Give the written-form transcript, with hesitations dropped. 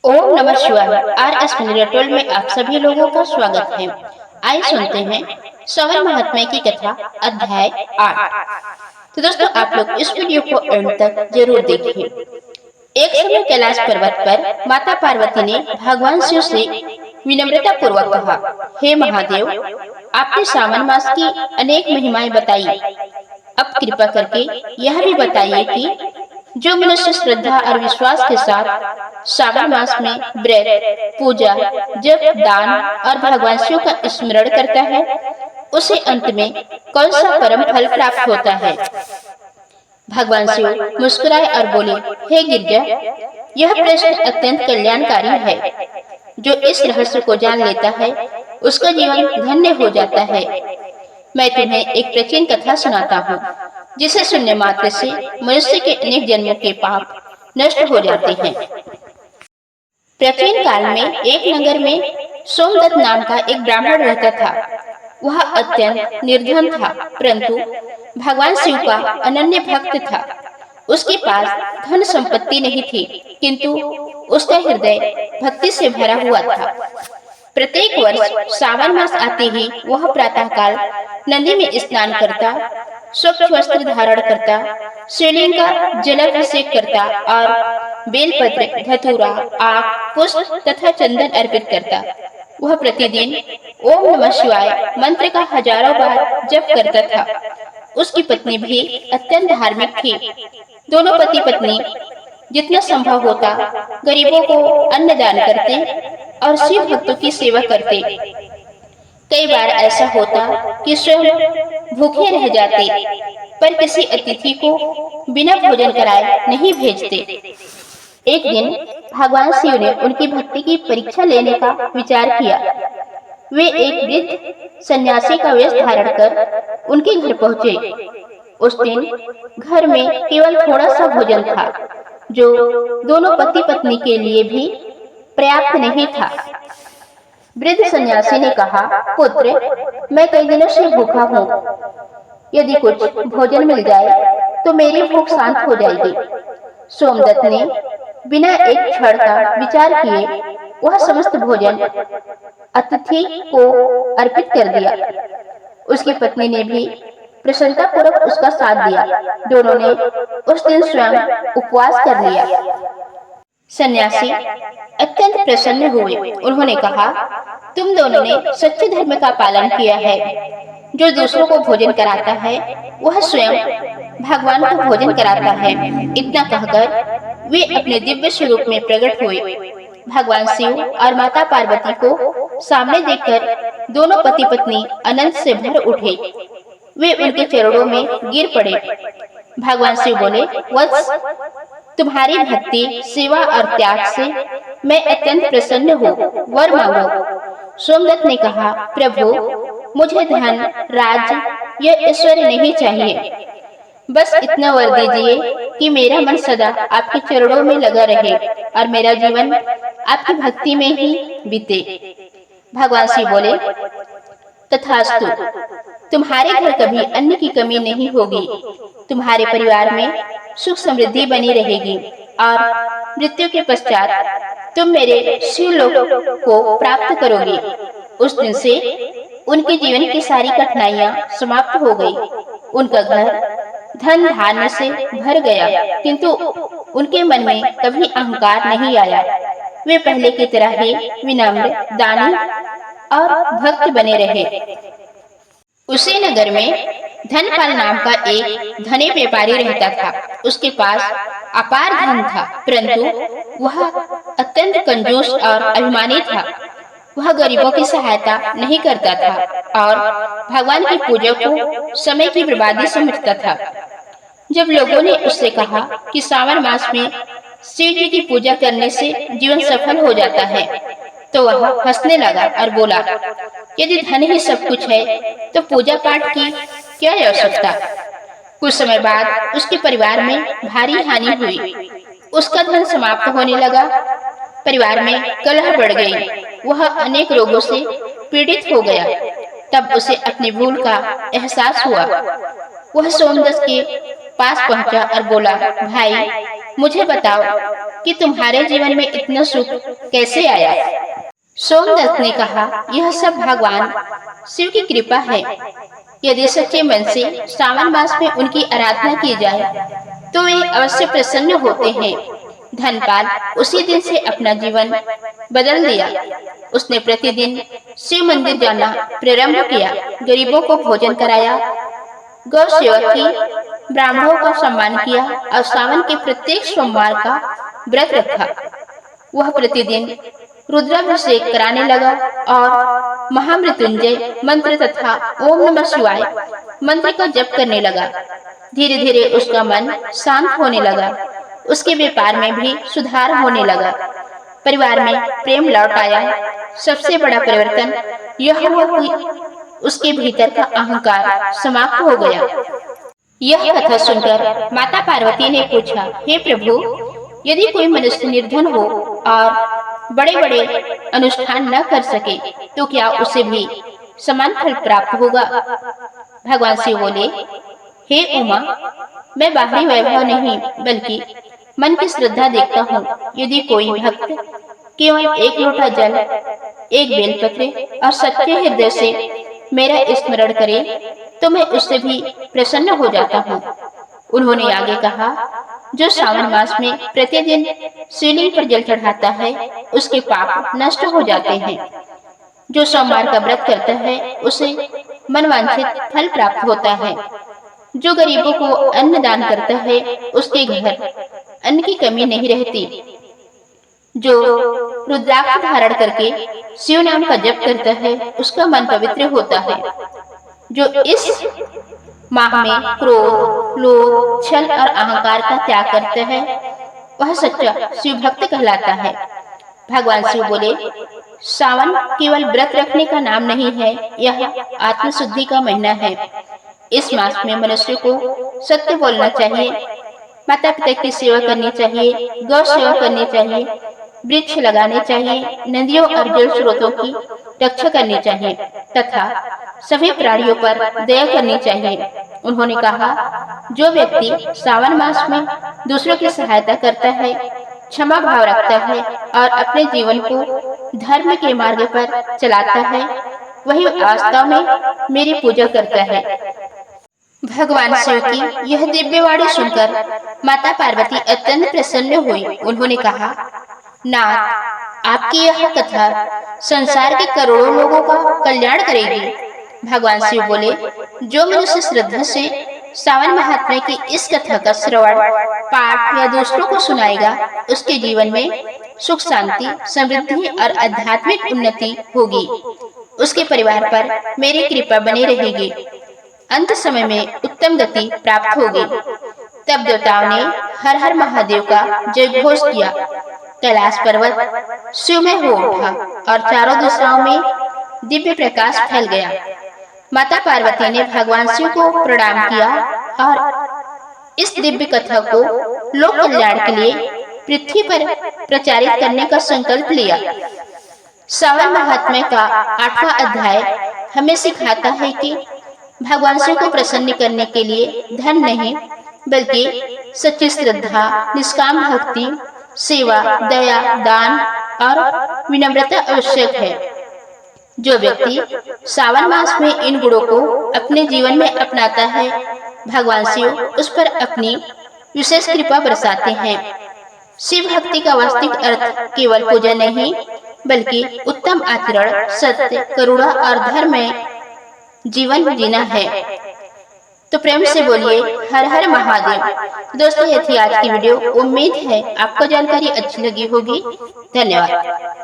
ओम नमः शिवाय। आर मिनिरटोल में आप सभी लोगों का स्वागत है। आइए सुनते हैं श्रवण महात्म्य की कथा, अध्याय 8। तो दोस्तों, आप लोग इस वीडियो को अंत तक जरूर देखिए। एक समय कैलाश पर्वत पर माता पार्वती ने भगवान शिव से विनम्रता पूर्वक कहा, हे महादेव, आपने सावन मास की अनेक महिमाएं बताई। अब कृपा करके यह भी बताइए कि जो मनुष्य श्रद्धा और विश्वास के साथ श्रावण मास में व्रत, पूजा, जप, दान और भगवान शिव का स्मरण करता है, उसे अंत में कौन सा परम फल प्राप्त होता है। भगवान शिव मुस्कुराए और बोले, हे गिरजा, यह प्रश्न अत्यंत कल्याणकारी है। जो इस रहस्य को जान लेता है, उसका जीवन धन्य हो जाता है। मैं तुम्हें एक प्राचीन कथा सुनाता हूँ, जिसे सुनने मात्र से मनुष्य के अनेक जन्मों के पाप नष्ट हो जाते हैं। प्राचीन काल में एक नगर में सोमदत्त नाम का एक ब्राह्मण रहता था। वह अत्यंत निर्धन था, परंतु भगवान शिव का अनन्य भक्त था। उसके पास धन संपत्ति नहीं थी, किंतु उसका हृदय भक्ति से भरा हुआ था। प्रत्येक वर्ष श्रावण मास आते ही वह प्रातःकाल नदी में स्नान करता, स्वच्छ वस्त्र धारण करता, शिवलिंग का जलाभिषेक करता और बेलपत्र, धतूरा, आक, पुष्प तथा चंदन अर्पित करता। वह प्रतिदिन ओम नमः शिवाय मंत्र का हजारों बार जप करता था। उसकी पत्नी भी अत्यंत धार्मिक थी। दोनों पति पत्नी जितना संभव होता गरीबों को अन्नदान करते और शिव भक्तों की सेवा करते। कई बार ऐसा होता कि स्वयं भूखे रह जाते, पर किसी अतिथि को बिना भोजन कराए नहीं भेजते। एक दिन भगवान शिव ने उनकी भक्ति की परीक्षा लेने का विचार किया। वे एक वृद्ध सन्यासी का वेश धारण कर उनके घर पहुंचे। उस दिन घर में केवल थोड़ा सा भोजन था, जो दोनों पति पत्नी के लिए भी पर्याप्त नहीं था। वृद्ध सन्यासी ने कहा, पुत्र, मैं कई दिनों से भूखा हूँ। यदि कुछ भोजन मिल जाए तो मेरी भूख शांत हो जाएगी। सोमदत्त ने बिना एक क्षण का विचार किए वह समस्त भोजन अतिथि को अर्पित कर दिया। उसकी पत्नी ने भी प्रसन्नता पूर्वक उसका साथ दिया। दोनों ने उस दिन स्वयं उपवास कर लिया। सन्यासी अत्यंत प्रसन्न हुए। उन्होंने कहा, तुम दोनों ने सच्चे धर्म का पालन किया है। जो दूसरों को भोजन कराता है, वह स्वयं भगवान को भोजन कराता है। इतना कहकर वे अपने दिव्य स्वरूप में प्रकट हुए। भगवान शिव और माता पार्वती को सामने देखकर दोनों पति पत्नी आनंद से भर उठे। वे उनके चरणों में गिर पड़े। भगवान शिव बोले, वत्स, तुम्हारी भक्ति, सेवा और त्याग से मैं अत्यंत प्रसन्न हूँ। वर मांगो। सोमदत्त ने कहा, प्रभु, मुझे धन, राज्य या ऐश्वर्य नहीं चाहिए। बस इतना वर दीजिए कि मेरा मन सदा आपके चरणों में लगा रहे और मेरा जीवन आपकी भक्ति में ही बीते। भगवान शिव बोले, तथास्तु। तुम्हारे घर कभी अन्न की कमी नहीं होगी। तुम्हारे परिवार में सुख समृद्धि बनी रहेगी और मृत्यु के पश्चात तुम मेरे शिवलोक को प्राप्त करोगे। उस दिन से उनके जीवन की सारी कठिनाइयां समाप्त हो गई। उनका घर धन धान्य से भर गया, किंतु उनके मन में कभी अहंकार नहीं आया। वे पहले की तरह ही विनम्र, दानी और भक्त बने रहे। उसी नगर में धनपाल नाम का एक धनी व्यापारी रहता था। उसके पास अपार धन था, परंतु वह अत्यंत कंजूस और अभिमानी था। वह गरीबों की सहायता नहीं करता था और भगवान की पूजा को समय की बर्बादी समझता था। जब लोगों ने उससे कहा कि श्रावण मास में शिव जी की पूजा करने से जीवन सफल हो जाता है, तो वह हंसने लगा और बोला, यदि धन ही सब कुछ है तो पूजा पाठ की क्या आवश्यकता। कुछ समय बाद उसके परिवार में भारी हानि हुई। उसका धन समाप्त होने लगा। परिवार में कलह बढ़ गई। वह अनेक रोगों से पीड़ित हो गया। तब उसे अपनी भूल का एहसास हुआ। वह सोमदत्त के पास पहुंचा और बोला, भाई, मुझे बताओ, कि तुम्हारे जीवन में इतना सुख कैसे आया। सोमदत्त ने कहा, यह सब भगवान शिव की कृपा है। यदि सच्चे मन से श्रावण मास में उनकी आराधना की जाए तो वे अवश्य प्रसन्न होते हैं। धनपाल उसी दिन से अपना जीवन बदल दिया। उसने प्रतिदिन शिव मंदिर जाना प्रारंभ किया, गरीबों को भोजन कराया, गौ सेवा की, ब्राह्मणों का सम्मान किया और सावन के प्रत्येक सोमवार का व्रत रखा। वह प्रतिदिन रुद्राभिषेक कराने लगा और महामृत्युंजय मंत्र तथा ओम नमः शिवाय मंत्र का जप करने लगा। धीरे धीरे उसका मन शांत होने लगा। उसके व्यापार में भी सुधार होने लगा। परिवार में प्रेम लौट आया। सबसे बड़ा परिवर्तन यह हुआ कि उसके भीतर का अहंकार समाप्त हो गया। यह कथा सुनकर माता पार्वती ने पूछा, हे प्रभु, यदि कोई मनुष्य निर्धन हो और बड़े बड़े अनुष्ठान न कर सके तो क्या उसे भी समान फल प्राप्त होगा। भगवान शिव बोले, हे उमा, मैं बाहरी वैभव नहीं बल्कि मन की श्रद्धा देखता हूँ। यदि कोई भक्त केवल एक लोटा जल, एक बेलपत्र और सच्चे हृदय से मेरा स्मरण करे तो मैं उससे भी प्रसन्न हो जाता हूँ। उन्होंने आगे कहा, जो श्रावण मास में प्रतिदिन शिवलिंग पर जल चढ़ाता है उसके पाप नष्ट हो जाते हैं। जो सोमवार का व्रत करता है उसे मनवांछित फल प्राप्त होता है। जो गरीबों को अन्न दान करता है उसके घर अन्न की कमी नहीं रहती। जो रुद्राक्ष धारण करके शिव नाम का जप करता है उसका मन पवित्र होता है। जो इस माह में क्रोध, लोभ, छल और अहंकार का त्याग करता है वह सच्चा शिव भक्त कहलाता है। भगवान शिव बोले, सावन केवल व्रत रखने का नाम नहीं है, यह आत्मशुद्धि का महीना है। इस मास में मनुष्य को सत्य बोलना चाहिए, माता पिता की सेवा करनी चाहिए, गौ सेवा करनी चाहिए, वृक्ष लगाने चाहिए, नदियों और जल स्रोतों की रक्षा करनी चाहिए तथा सभी प्राणियों पर दया करनी चाहिए। उन्होंने कहा, जो व्यक्ति सावन मास में दूसरों की सहायता करता है, क्षमा भाव रखता है और अपने जीवन को धर्म के मार्ग पर चलाता है, वही वास्तव में मेरी पूजा करता है। भगवान शिव की यह दिव्य वाणी सुनकर माता पार्वती अत्यंत प्रसन्न हुई। उन्होंने कहा, नाथ, आपकी यह कथा संसार के करोड़ों लोगों का कल्याण करेगी। भगवान शिव बोले, जो मनुष्य श्रद्धा से सावन महात्म्य की इस कथा का श्रवण, पाठ या दूसरों को सुनाएगा, उसके जीवन में सुख, शांति, समृद्धि और आध्यात्मिक उन्नति होगी। उसके परिवार पर मेरी कृपा बनी रहेगी। अंत समय में उत्तम गति प्राप्त होगी। तब देवताओं ने हर हर महादेव का जय घोष किया। कैलाश पर्वत शिवमय हो उठा और चारों दिशाओं में दिव्य प्रकाश फैल गया। माता पार्वती ने भगवान शिव को प्रणाम किया और इस दिव्य कथा को लोक कल्याण के लिए पृथ्वी पर प्रचारित करने का संकल्प लिया। सावन महात्म्य का 8वां अध्याय हमें सिखाता है कि भगवान शिव को प्रसन्न करने के लिए धन नहीं बल्कि सच्ची श्रद्धा, निष्काम भक्ति, सेवा, दया, दान और विनम्रता आवश्यक है। जो व्यक्ति सावन मास में इन गुणों को अपने जीवन में अपनाता है, भगवान शिव उस पर अपनी विशेष कृपा बरसाते हैं। शिव भक्ति का वास्तविक अर्थ केवल पूजा नहीं बल्कि उत्तम आचरण, सत्य, करुणा और धर्म में जीवन जीना है। तो प्रेम से बोलिए, हर हर महादेव। दोस्तों, ये थी आज की वीडियो। उम्मीद है आपको जानकारी अच्छी लगी होगी। धन्यवाद।